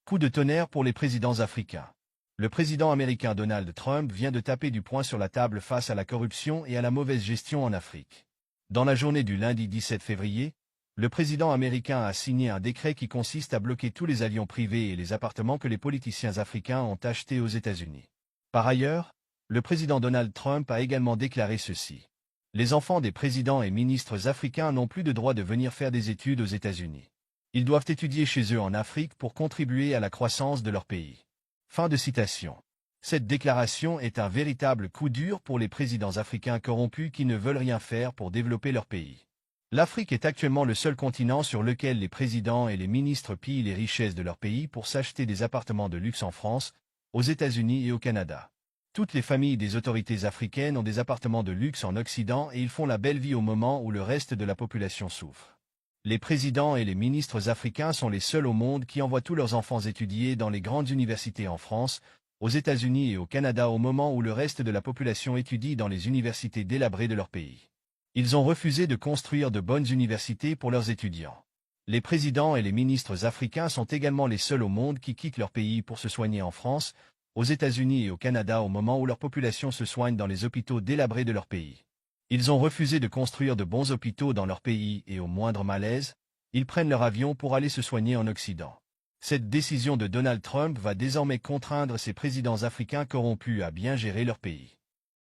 Coup de tonnerre pour les présidents africains. Le président américain Donald Trump vient de taper du poing sur la table face à la corruption et à la mauvaise gestion en Afrique. Dans la journée du lundi 17 février, le président américain a signé un décret qui consiste à bloquer tous les avions privés et les appartements que les politiciens africains ont achetés aux États-Unis. Par ailleurs, le président Donald Trump a également déclaré ceci. Les enfants des présidents et ministres africains n'ont plus de droit de venir faire des études aux États-Unis. Ils doivent étudier chez eux en Afrique pour contribuer à la croissance de leur pays. Fin de citation. Cette déclaration est un véritable coup dur pour les présidents africains corrompus qui ne veulent rien faire pour développer leur pays. L'Afrique est actuellement le seul continent sur lequel les présidents et les ministres pillent les richesses de leur pays pour s'acheter des appartements de luxe en France, aux États-Unis et au Canada. Toutes les familles des autorités africaines ont des appartements de luxe en Occident et ils font la belle vie au moment où le reste de la population souffre. Les présidents et les ministres africains sont les seuls au monde qui envoient tous leurs enfants étudier dans les grandes universités en France, aux États-Unis et au Canada au moment où le reste de la population étudie dans les universités délabrées de leur pays. Ils ont refusé de construire de bonnes universités pour leurs étudiants. Les présidents et les ministres africains sont également les seuls au monde qui quittent leur pays pour se soigner en France, aux États-Unis et au Canada au moment où leur population se soigne dans les hôpitaux délabrés de leur pays. Ils ont refusé de construire de bons hôpitaux dans leur pays et au moindre malaise, ils prennent leur avion pour aller se soigner en Occident. Cette décision de Donald Trump va désormais contraindre ces présidents africains corrompus à bien gérer leur pays.